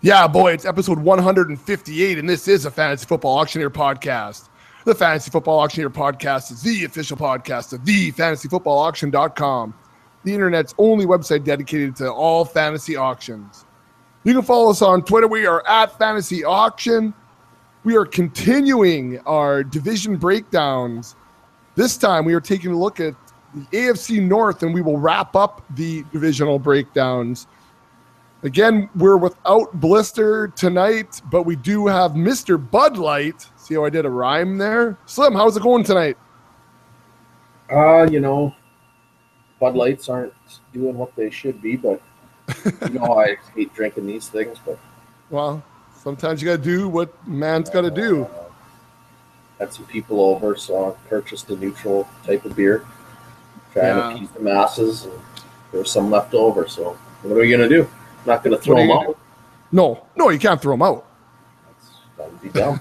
Yeah, boy, it's episode 158, and this is a Fantasy Football Auctioneer podcast. The Fantasy Football Auctioneer podcast is the official podcast of thefantasyfootballauction.com, the internet's only website dedicated to all fantasy auctions. You can follow us on Twitter. We are at Fantasy Auction. We are continuing our division breakdowns. This time, we are taking a look at the AFC North, and we will wrap up the divisional breakdowns. Again, we're without Blister tonight, but we do have Mr. Bud Light. See how I did a rhyme there? Slim, how's it going tonight? Bud Lights aren't doing what they should be, but I hate drinking these things. But well, sometimes you got to do what man's got to do. Had some people over, so I purchased a neutral type of beer, trying to appease the masses, and there was some left over. So what are we gonna do? Not going to throw them out. No, you can't throw them out. That would be dumb.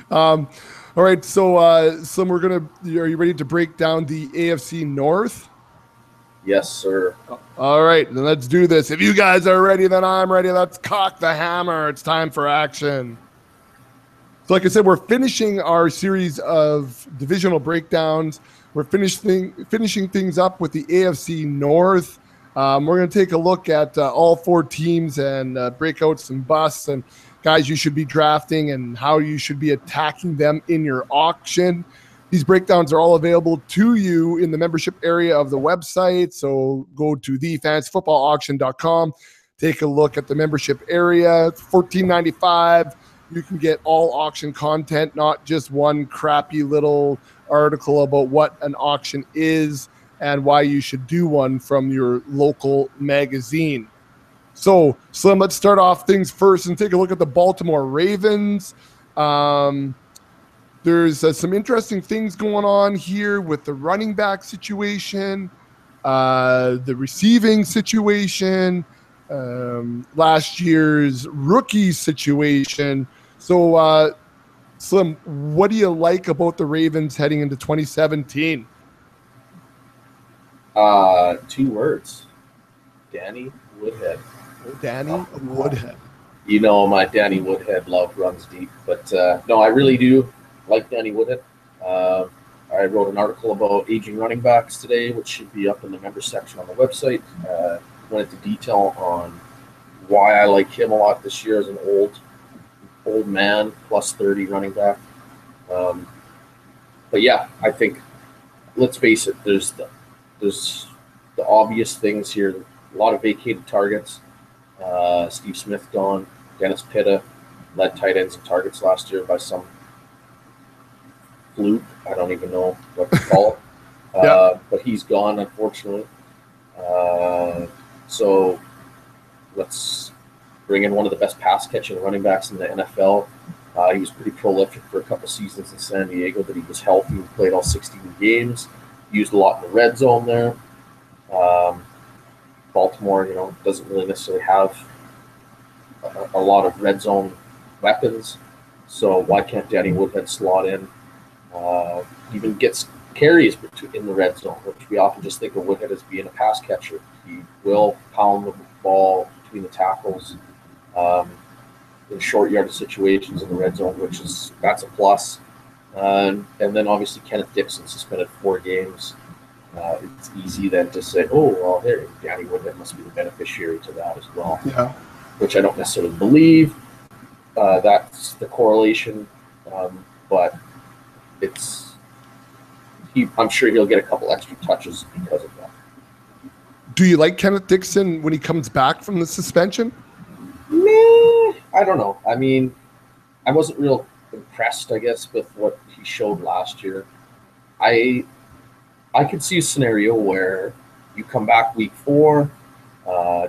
All right, so Slim, are you ready to break down the AFC North? Yes, sir. All right, then let's do this. If you guys are ready, then I'm ready. Let's cock the hammer. It's time for action. So like I said, we're finishing our series of divisional breakdowns. We're finishing things up with the AFC North. We're going to take a look at all four teams and break out some busts and guys you should be drafting and how you should be attacking them in your auction. These breakdowns are all available to you in the membership area of the website. So go to thefantasyfootballauction.com. Take a look at the membership area. It's $14.95. You can get all auction content, not just one crappy little article about what an auction is and why you should do one from your local magazine. So, Slim, let's start off things first and take a look at the Baltimore Ravens. There's some interesting things going on here with the running back situation, the receiving situation, last year's rookie situation. So, Slim, what do you like about the Ravens heading into 2017? 2 words. Danny Woodhead. Danny Woodhead. My Danny Woodhead love runs deep. But no, I really do like Danny Woodhead. I wrote an article about aging running backs today, which should be up in the member section on the website. Went into detail on why I like him a lot this year as an old man, plus 30 running back. But yeah, I think, let's face it, there's the obvious things here. A lot of vacated targets. Steve Smith gone. Dennis Pitta led tight ends in targets last year by some fluke. I don't even know what to call it. But he's gone, unfortunately. So let's bring in one of the best pass-catching running backs in the NFL. He was pretty prolific for a couple seasons in San Diego, but he was healthy. He played all 16 games. Used a lot in the red zone there. Baltimore, doesn't really necessarily have a lot of red zone weapons. So why can't Danny Woodhead slot in? Even gets carries in the red zone, which we often just think of Woodhead as being a pass catcher. He will pound the ball between the tackles in short yardage situations in the red zone, that's a plus. And then obviously Kenneth Dixon suspended 4 games. It's easy then to say, here, Danny Woodhead must be the beneficiary to that as well. Yeah. Which I don't necessarily believe. That's the correlation, but I'm sure he'll get a couple extra touches because of that. Do you like Kenneth Dixon when he comes back from the suspension? I don't know. I mean, I wasn't real impressed, I guess, with what he showed last year. I could see a scenario where you come back week 4,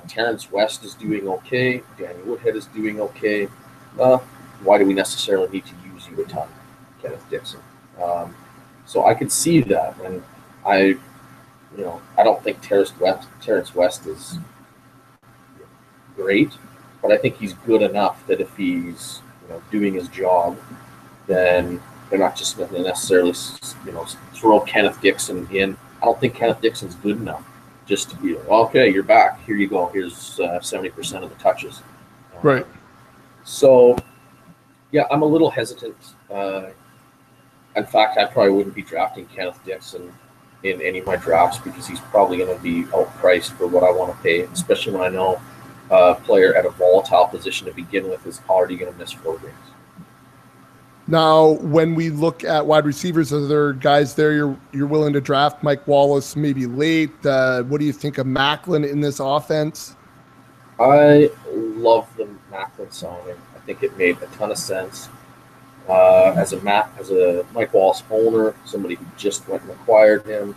Terrence West is doing okay, Danny Woodhead is doing okay. Why do we necessarily need to use you a ton, Kenneth Dixon? So I could see that, and I don't think Terrence West is great, but I think he's good enough that if he's doing his job, then they're not just going to necessarily throw Kenneth Dixon in. I don't think Kenneth Dixon's good enough just to be like, okay, you're back. Here you go. Here's 70% of the touches. Right. So, yeah, I'm a little hesitant. In fact, I probably wouldn't be drafting Kenneth Dixon in any of my drafts because he's probably going to be outpriced for what I want to pay, especially when I know a player at a volatile position to begin with is already going to miss 4 games. Now, when we look at wide receivers, are there guys there you're willing to draft? Mike Wallace maybe late. What do you think of Macklin in this offense? I love the Macklin signing. I think it made a ton of sense. As a Mike Wallace owner, somebody who just went and acquired him,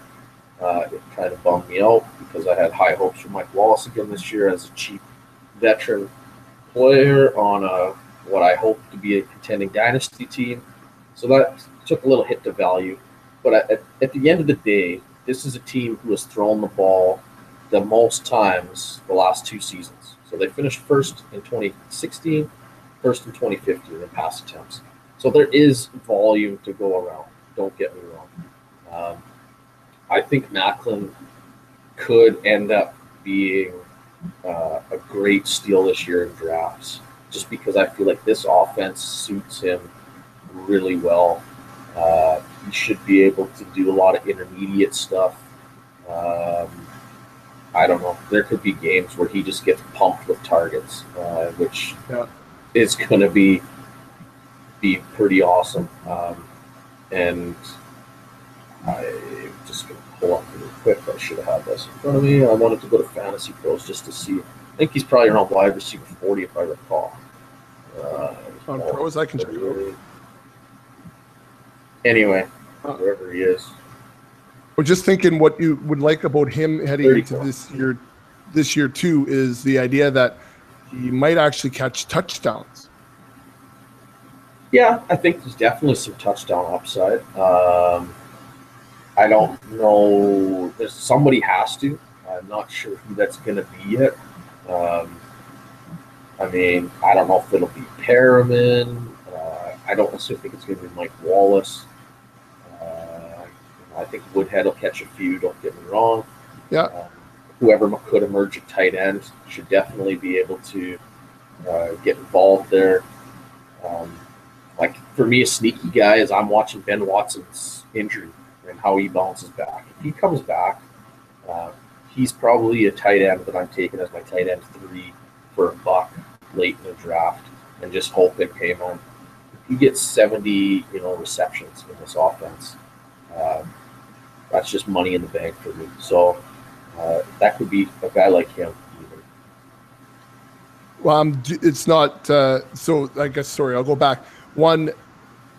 it kind of bummed me out because I had high hopes for Mike Wallace again this year as a cheap veteran player on what I hoped to be a contending dynasty team. So that took a little hit to value. But at the end of the day, this is a team who has thrown the ball the most times the last 2 seasons. So they finished first in 2016, first in 2015 in pass attempts. So there is volume to go around. Don't get me wrong. I think Macklin could end up being a great steal this year in drafts, just because I feel like this offense suits him really well. He should be able to do a lot of intermediate stuff. I don't know. There could be games where he just gets pumped with targets, which is going to be pretty awesome. And I'm just going to pull up really quick. I should have had this in front of me. I wanted to go to Fantasy Pros just to see. I think he's probably around wide receiver 40 if I recall. On Pros, I can check it out. Anyway, wherever he is. We're just thinking what you would like about him heading into this year too is the idea that he might actually catch touchdowns. Yeah, I think there's definitely some touchdown upside. I don't know. Somebody has to. I'm not sure who that's going to be yet. I mean, I don't know if it'll be Perriman. I don't necessarily think it's going to be Mike Wallace. I think Woodhead will catch a few, don't get me wrong. Yeah. Whoever could emerge at tight end should definitely be able to get involved there. Like, for me, a sneaky guy is I'm watching Ben Watson's injury and how he bounces back. If he comes back, he's probably a tight end that I'm taking as my tight end 3 for $1 late in the draft and just hoping, hey, man, if he gets 70, receptions in this offense, that's just money in the bank for me. So that could be a guy like him. Even. Well, it's not. So I guess, sorry, I'll go back. One,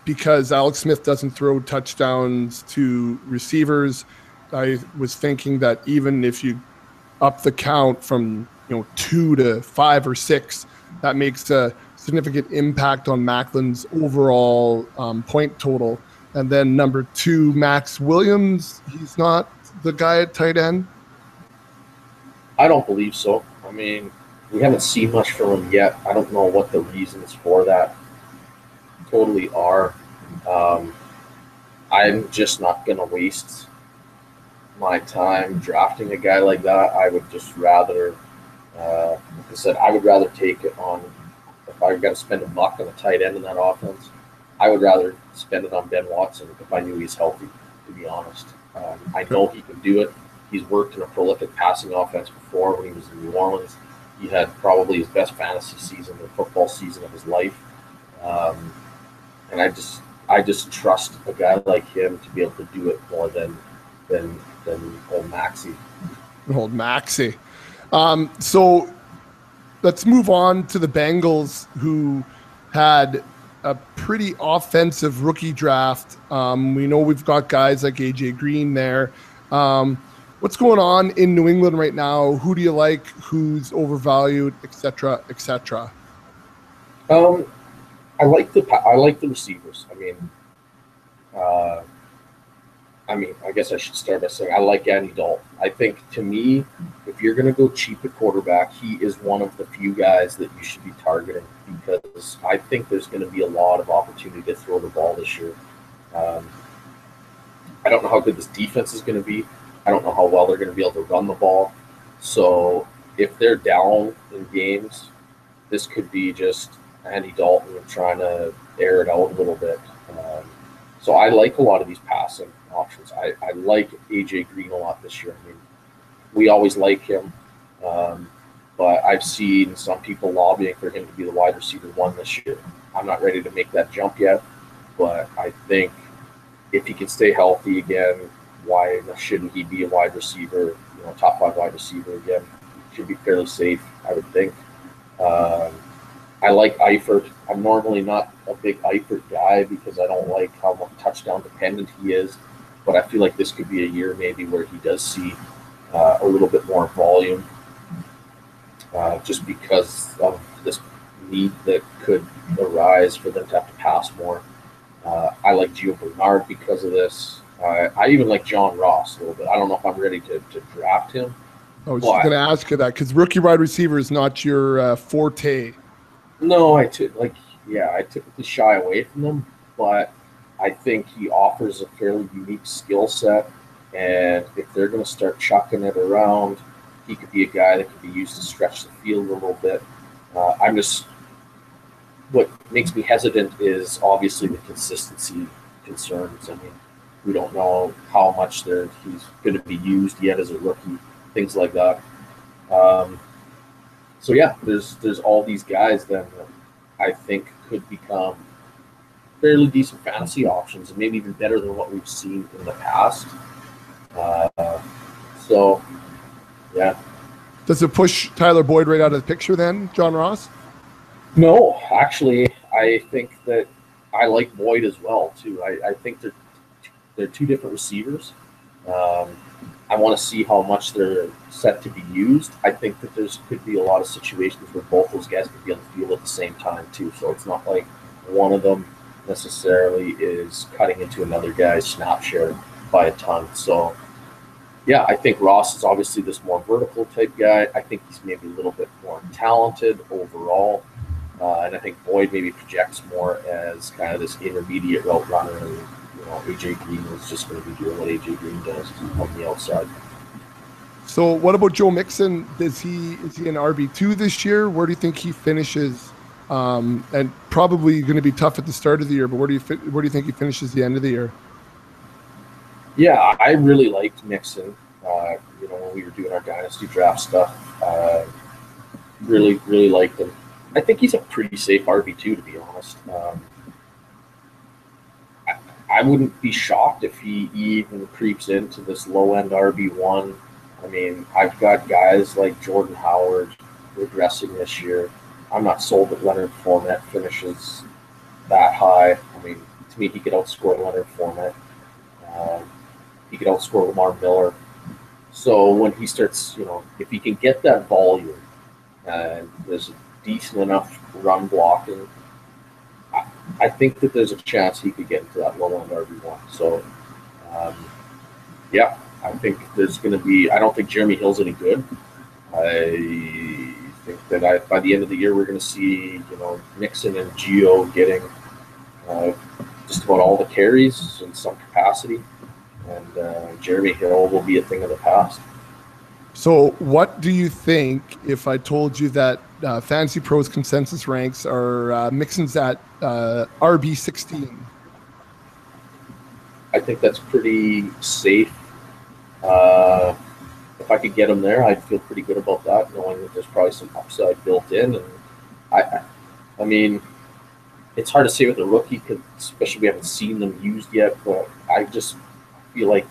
because Alex Smith doesn't throw touchdowns to receivers, I was thinking that even if you up the count from 2 to 5 or 6, that makes a significant impact on Macklin's overall point total. And then number 2, Max Williams, he's not the guy at tight end? I don't believe so. I mean, we haven't seen much from him yet. I don't know what the reasons for that totally are. I'm just not going to waste my time drafting a guy like that. I would just rather, like I said, I would rather take it on, if I've got to spend $1 on a tight end in that offense, I would rather spend it on Ben Watson if I knew he's healthy, to be honest. I know he can do it. He's worked in a prolific passing offense before when he was in New Orleans. He had probably his best fantasy season or football season of his life. And I just trust a guy like him to be able to do it more than old Maxey. Old Maxey. So let's move on to the Bengals, who had a pretty offensive rookie draft. We know we've got guys like AJ Green there. What's going on in New England right now? Who do you like? Who's overvalued, et cetera, et cetera? I like the receivers. I guess I should start by saying I like Andy Dalton. I think, to me, if you're going to go cheap at quarterback, he is one of the few guys that you should be targeting because I think there's going to be a lot of opportunity to throw the ball this year. I don't know how good this defense is going to be. I don't know how well they're going to be able to run the ball. So if they're down in games, this could be just Andy Dalton trying to air it out a little bit. So I like a lot of these passing options. I like AJ Green a lot this year. I mean, we always like him, but I've seen some people lobbying for him to be the wide receiver 1 this year. I'm not ready to make that jump yet, but I think if he can stay healthy again, why shouldn't he be a wide receiver, top 5 wide receiver again? He should be fairly safe, I would think. I like Eifert. I'm normally not a big Eifert guy because I don't like how much touchdown dependent he is, but I feel like this could be a year maybe where he does see a little bit more volume, just because of this need that could arise for them to have to pass more. I like Gio Bernard because of this. I even like John Ross a little bit. I don't know if I'm ready to draft him. I was just going to ask you that because rookie wide receiver is not your forte. No, I typically shy away from them, but I think he offers a fairly unique skill set, and if they're going to start chucking it around, he could be a guy that could be used to stretch the field a little bit. What makes me hesitant is obviously the consistency concerns. I mean, we don't know how much he's going to be used yet as a rookie, things like that. So yeah, there's all these guys that I think could become fairly decent fantasy options, and maybe even better than what we've seen in the past. So yeah. Does it push Tyler Boyd right out of the picture then, John Ross? No, actually, I think that I like Boyd as well too. I think they're 2 different receivers. I want to see how much they're set to be used. I think that could be a lot of situations where both those guys could be on the field at the same time too. So it's not like one of them necessarily is cutting into another guy's snap share by a ton. So yeah, I think Ross is obviously this more vertical type guy. I think he's maybe a little bit more talented overall. And I think Boyd maybe projects more as kind of this intermediate route runner. And, AJ Green is just going to be doing what AJ Green does on the outside. So what about Joe Mixon? Is he an RB2 this year? Where do you think he finishes? And probably going to be tough at the start of the year, but where do you think he finishes the end of the year? Yeah, I really liked Mixon. When we were doing our dynasty draft stuff, really, really liked him. I think he's a pretty safe RB2, to be honest. I wouldn't be shocked if he even creeps into this low-end RB1. I mean, I've got guys like Jordan Howard regressing this year. I'm not sold that Leonard Fournette finishes that high. I mean, to me, he could outscore Leonard Fournette. He could outscore Lamar Miller. So when he starts, if he can get that volume and there's a decent enough run blocking, I think that there's a chance he could get into that low-end RB1. So, yeah, I think there's going to be – I don't think Jeremy Hill's any good. I think that by the end of the year we're going to see, Mixon and Gio getting just about all the carries in some capacity. And Jeremy Hill will be a thing of the past. So what do you think if I told you that Fantasy Pros consensus ranks are Mixon's at RB16? I think that's pretty safe. If I could get him there, I'd feel pretty good about that, knowing that there's probably some upside built in. And I mean, it's hard to say with a rookie, because especially we haven't seen them used yet. But I just feel like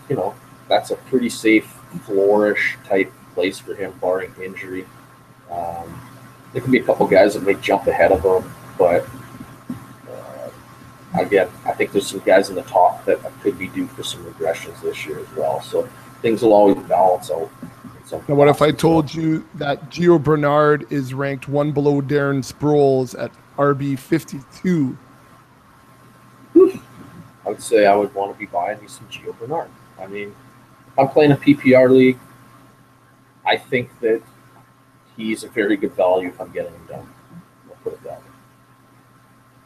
that's a pretty safe flourish type place for him, barring injury. There could be a couple guys that may jump ahead of him, but again, I think there's some guys in the top that could be due for some regressions this year as well. So things will always balance out. Now, what if I told you that Gio Bernard is ranked 1 below Darren Sproles at RB52? I would say I would want to be buying me some Gio Bernard. I mean, if I'm playing a PPR league, I think that he's a very good value if I'm getting him done. I'll put it that way.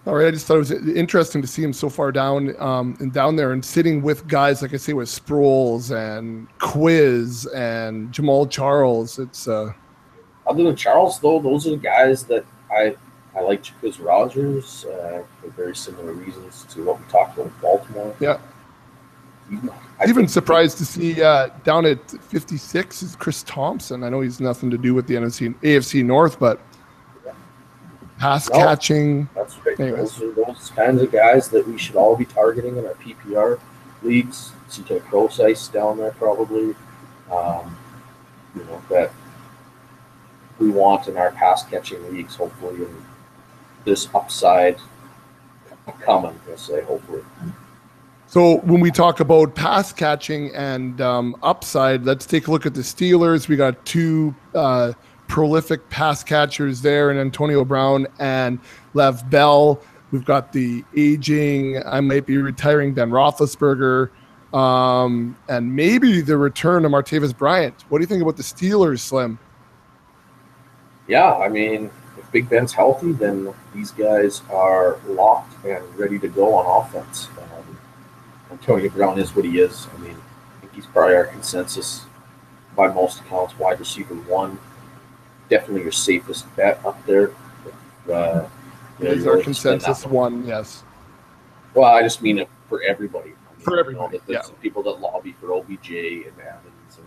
All right, I just thought it was interesting to see him so far down and down there and sitting with guys, like I say, with Sproles and Quiz and Jamal Charles. It's other than Charles, though, those are the guys that I like Chris Rogers for very similar reasons to what we talked about with Baltimore. Yeah. I Even think- surprised to see down at 56 is Chris Thompson. I know he's nothing to do with the AFC North, but pass catching. That's right. Anyways. Those are those kinds of guys that we should all be targeting in our PPR leagues. CJ Crosice down there probably. That we want in our pass catching leagues, hopefully, and this upside coming, let's say, hopefully. So when we talk about pass catching and upside, let's take a look at the Steelers. We got two prolific pass catchers there, and Antonio Brown and Lev Bell. We've got the aging, I might be retiring Ben Roethlisberger, and maybe the return of Martavis Bryant. What do you think about the Steelers, Slim? Yeah, I mean, if Big Ben's healthy, then these guys are locked and ready to go on offense. Antonio Brown is what he is. I mean, I think he's probably our consensus by most accounts, wide receiver one. Definitely your safest bet up there. He's our consensus one, yes. Well, I just mean it for everybody. I mean, for everybody, there's some people that lobby for OBJ and Evans,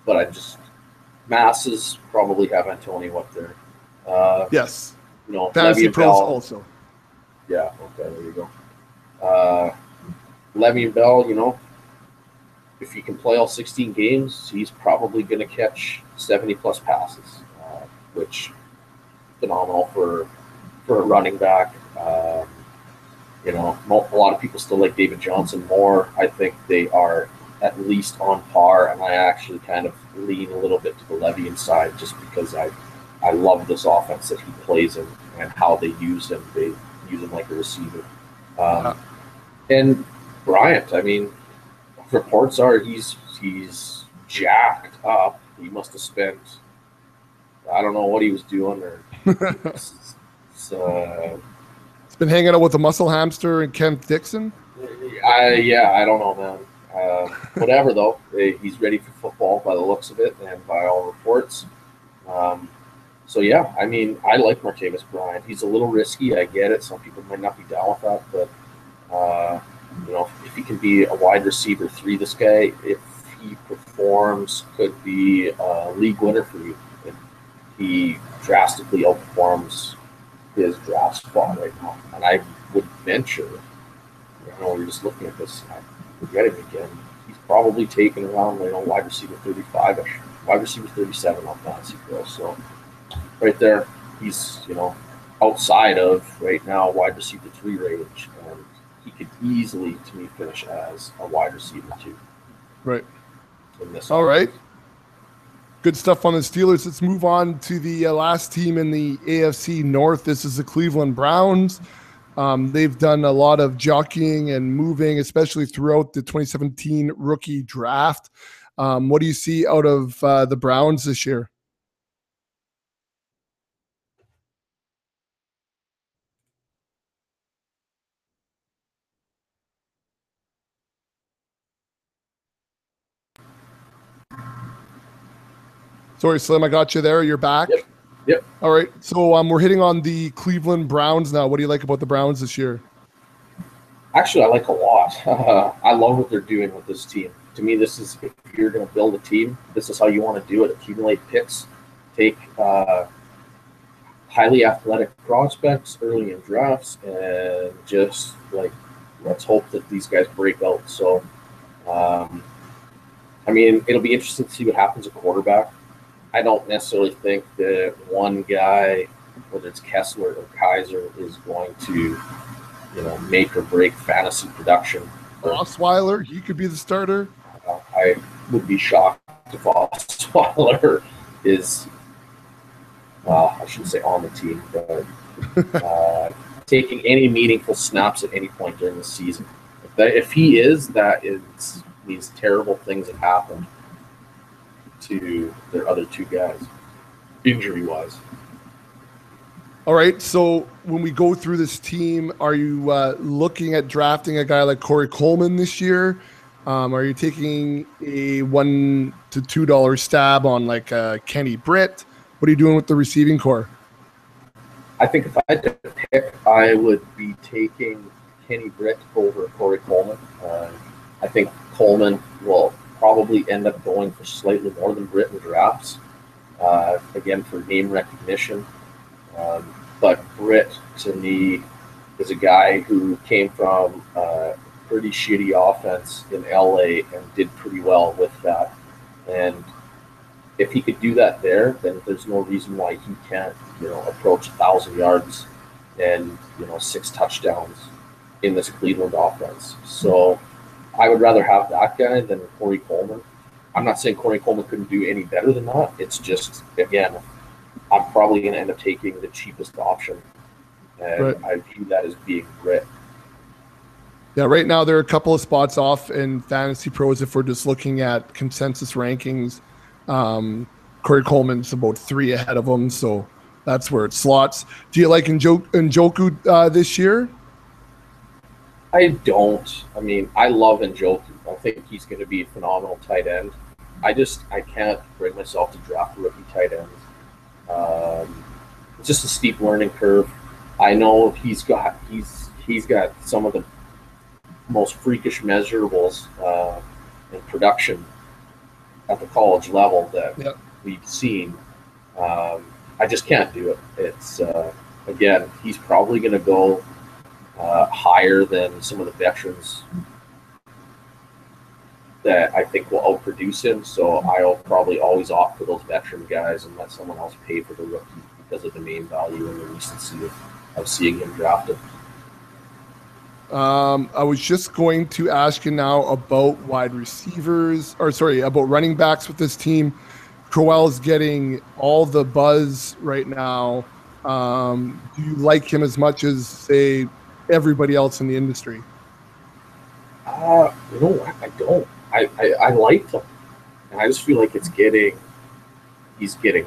but I just masses probably have Antonio up there. Yes. Fantasy pros also. Yeah. Okay. There you go. Le'Veon Bell, if he can play all 16 games, he's probably going to catch 70-plus passes, which phenomenal for a running back. A lot of people still like David Johnson more. I think they are at least on par, and I actually kind of lean a little bit to the Le'Veon side just because I love this offense that he plays in and how they use him. They use him like a receiver. And Bryant, I mean, reports are he's jacked up. He must have spent, I don't know what he was doing, or It's been hanging out with the muscle hamster and Kent Dixon. I don't know, man. Whatever though, he's ready for football by the looks of it and by all reports. So yeah, I mean, I like Martavis Bryant. He's a little risky. I get it. Some people might not be down with that, but if he can be a wide receiver 3, this guy, if he performs, could be a league winner for you. If he drastically outperforms his draft spot right now, and I would venture, we're just looking at this. I forget him again. He's probably taken around, wide receiver 35ish, wide receiver 37 on Fantasy Pro. So right there, he's outside of right now wide receiver 3 range, and he could easily, to me, finish as a wide receiver 2. Right. All right. Good stuff on the Steelers. Let's move on to the last team in the AFC North. This is the Cleveland Browns. They've done a lot of jockeying and moving, especially throughout the 2017 rookie draft. What do you see out of the Browns this year? Sorry, Slim, I got you there. You're back? Yep. All right. So we're hitting on the Cleveland Browns now. What do you like about the Browns this year? Actually, I like a lot. I love what they're doing with this team. To me, this is, if you're going to build a team, this is how you want to do it. Accumulate picks, take highly athletic prospects early in drafts, and just let's hope that these guys break out. So, it'll be interesting to see what happens at quarterback. I don't necessarily think that one guy, whether it's Kessler or Kaiser, is going to, make or break fantasy production. Osweiler, he could be the starter. I would be shocked if Osweiler is, I shouldn't say on the team, but taking any meaningful snaps at any point during the season. If he is, that means terrible things have happened to their other 2 guys, injury-wise. All right, so when we go through this team, are you looking at drafting a guy like Corey Coleman this year? Are you taking a $1 to $2 stab on Kenny Britt? What are you doing with the receiving core? I think if I had to pick, I would be taking Kenny Britt over Corey Coleman. I think Coleman will probably end up going for slightly more than Britt in drafts, again, for name recognition. But Britt, to me, is a guy who came from a pretty shitty offense in LA and did pretty well with that. And if he could do that there, then there's no reason why he can't, approach 1,000 yards and, 6 touchdowns in this Cleveland offense. So I would rather have that guy than Corey Coleman. I'm not saying Corey Coleman couldn't do any better than that. It's just, again, I'm probably going to end up taking the cheapest option. And right. I view that as being Britt. Yeah, right now there are a couple of spots off in Fantasy Pros if we're just looking at consensus rankings. Corey Coleman's about 3 ahead of him, so that's where it slots. Do you like Njoku this year? I don't. I mean, I love Njoku. I think he's going to be a phenomenal tight end. I can't bring myself to draft rookie tight ends. It's just a steep learning curve. I know he's got some of the most freakish measurables in production at the college level that we've seen. I just can't do it. It's again, he's probably going to go higher than some of the veterans that I think will outproduce him. So I'll probably always opt for those veteran guys and let someone else pay for the rookie because of the name value and the recency of seeing him drafted. I was just going to ask you now about about running backs with this team. Crowell's getting all the buzz right now. Do you like him as much as, say, everybody else in the industry? I don't. I like him. And I just feel like he's getting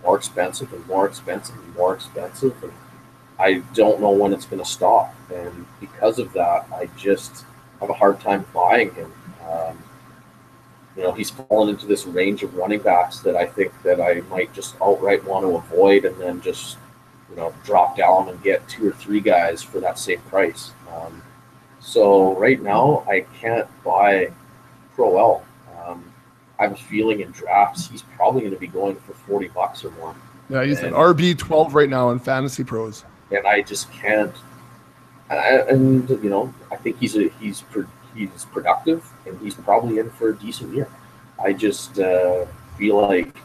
more expensive and more expensive and more expensive. And I don't know when it's going to stop. And because of that, I just have a hard time buying him. He's fallen into this range of running backs that I think that I might just outright want to avoid and then just, drop down and get 2 or 3 guys for that same price. So right now, I can't buy Crowell. I'm feeling in drafts, he's probably going to be going for $40 or more. Yeah, he's an RB12 right now in Fantasy Pros. And I just can't. I think he's productive, and he's probably in for a decent year. I just feel like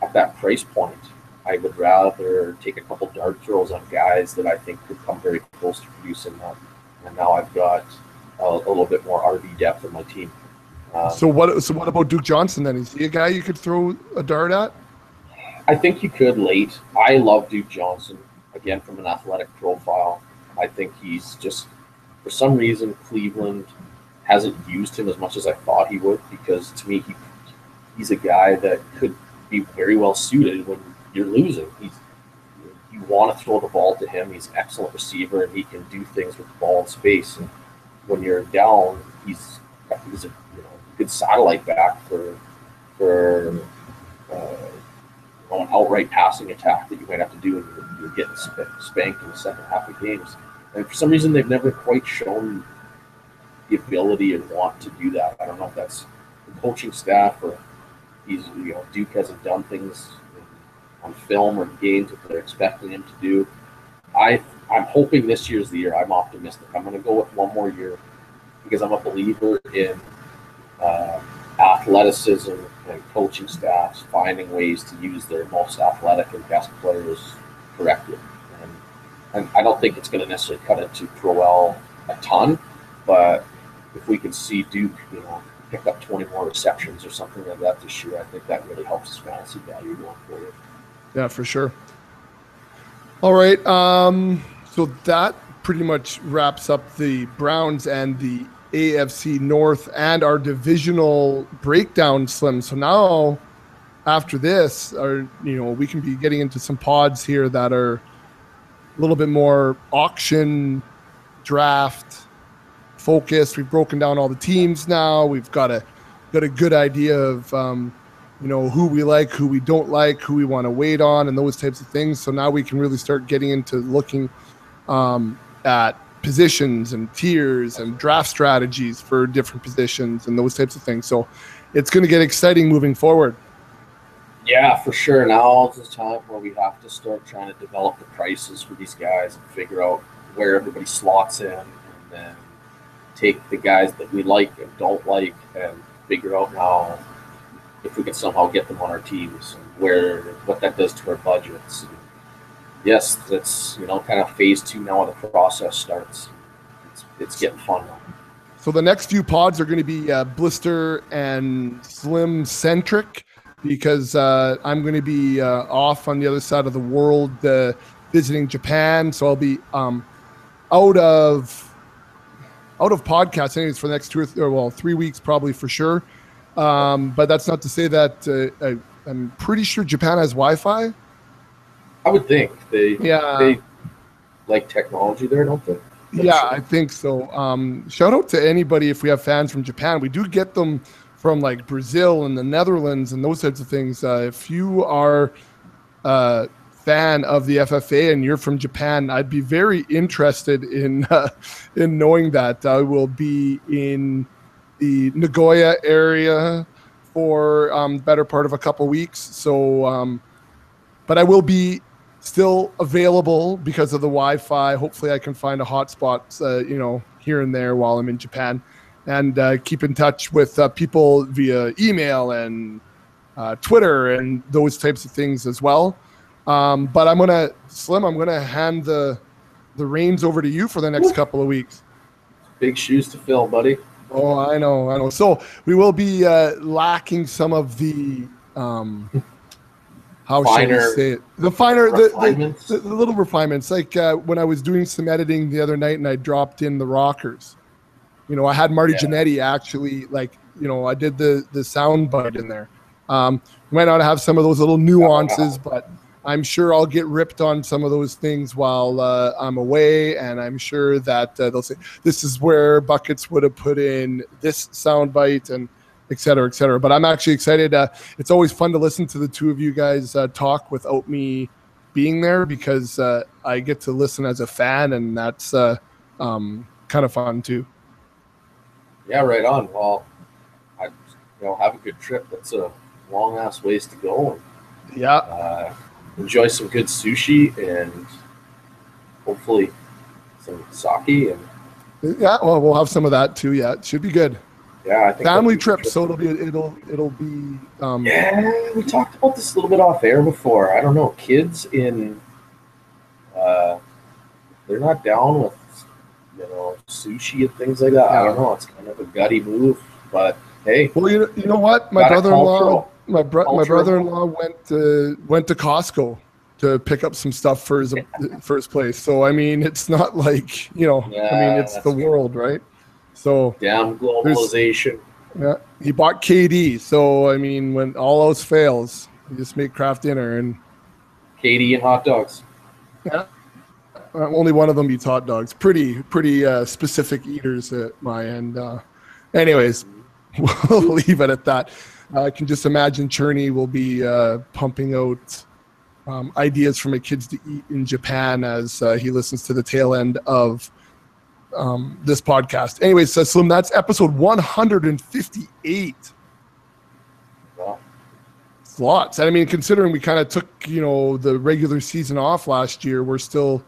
at that price point, I would rather take a couple dart throws on guys that I think could come very close to producing that. And now I've got a little bit more RB depth in my team. So what about Duke Johnson then? Is he a guy you could throw a dart at? I think you could late. I love Duke Johnson, again, from an athletic profile. I think he's just, for some reason, Cleveland hasn't used him as much as I thought he would, because to me, he's a guy that could be very well suited when you're losing. You want to throw the ball to him. He's an excellent receiver, and he can do things with the ball in space. And when you're down, he's a good satellite back for an outright passing attack that you might have to do when you're getting spanked in the second half of games. And for some reason, they've never quite shown the ability and want to do that. I don't know if that's the coaching staff or Duke hasn't done things on film or games that they're expecting him to do. I'm hoping this year's the year. I'm optimistic. I'm going to go with one more year because I'm a believer in athleticism and coaching staffs finding ways to use their most athletic and best players correctly. And I don't think it's going to necessarily cut into Crowell a ton, but if we can see Duke, pick up 20 more receptions or something like that this year, I think that really helps his fantasy value going forward. Yeah, for sure. All right. So that pretty much wraps up the Browns and the AFC North and our divisional breakdown, Slim. So now after this, we can be getting into some pods here that are a little bit more auction draft focused. We've broken down all the teams now. We've got a good idea of who we like, who we don't like, who we want to wait on, and those types of things. So now we can really start getting into looking at positions and tiers and draft strategies for different positions and those types of things. So it's going to get exciting moving forward. Yeah, for sure. Now is the time where we have to start trying to develop the prices for these guys and figure out where everybody slots in, and then take the guys that we like and don't like and figure out now if we can somehow get them on our teams and what that does to our budgets. And yes, that's kind of phase 2 now when the process starts. It's getting fun now. So the next few pods are going to be Blister and Slim centric, because I'm going to be off on the other side of the world visiting Japan. So I'll be out of podcasts anyways for the next 3 weeks probably for sure. But that's not to say that I'm pretty sure Japan has Wi-Fi. I would think they like technology there, don't they? I think so. Shout out to anybody if we have fans from Japan. We do get them from like Brazil and the Netherlands and those types of things. If you are a fan of the FFA and you're from Japan, I'd be very interested in knowing that. I will be in the Nagoya area for better part of a couple weeks. So, but I will be still available because of the Wi-Fi. Hopefully I can find a hotspot, here and there while I'm in Japan, and keep in touch with people via email and Twitter and those types of things as well. But I'm going to hand the reins over to you for the next couple of weeks. Big shoes to fill, buddy. Oh, I know. So we will be lacking some of the how shall we say it? The finer, the little refinements. Like when I was doing some editing the other night and I dropped in the rockers. I had Marty Jannetty actually, I did the sound bite in there. We might not have some of those little nuances, but I'm sure I'll get ripped on some of those things while I'm away, and I'm sure that they'll say, this is where Buckets would have put in this sound bite, and et cetera, et cetera. But I'm actually excited. It's always fun to listen to the two of you guys talk without me being there, because I get to listen as a fan, and that's kind of fun too. Yeah, right on. Well, have a good trip. That's a long-ass ways to go. Yeah. Enjoy some good sushi and hopefully some sake. And we'll have some of that too. Yeah, it should be good. Yeah, I think family trip, so it'll be. Yeah, we talked about this a little bit off air before. I don't know, kids in, they're not down with sushi and things like that. Yeah. I don't know. It's kind of a gutty move, but hey. Well, you know what? My brother-in-law went to Costco to pick up some stuff for his place. So I mean, it's not like it's the world, right? So damn globalization. Yeah, he bought KD. So I mean, when all else fails, you just make craft dinner and KD and hot dogs. Yeah. Only one of them eats hot dogs. Pretty specific eaters at my end. Anyways, we'll leave it at that. I can just imagine Cherney will be pumping out ideas for my kids to eat in Japan as he listens to the tail end of this podcast. Anyways, Slim, that's episode 158. Wow. It's lots. I mean, considering we kind of took, the regular season off last year, we're still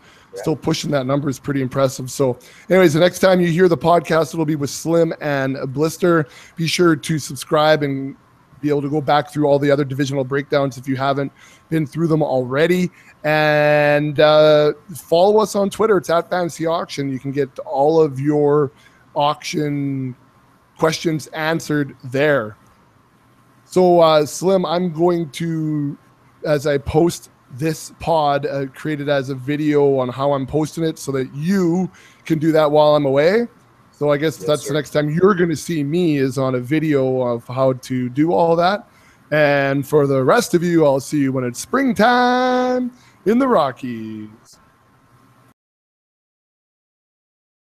pushing that number is pretty impressive. So anyways, the next time you hear the podcast, it'll be with Slim and Blister. Be sure to subscribe and be able to go back through all the other divisional breakdowns if you haven't been through them already. And follow us on Twitter. It's at Fantasy Auction. You can get all of your auction questions answered there. So Slim, I'm going to, as I post this pod, create it as a video on how I'm posting it so that you can do that while I'm away. So I guess that's the next time you're going to see me is on a video of how to do all that. And for the rest of you, I'll see you when it's springtime in the Rockies.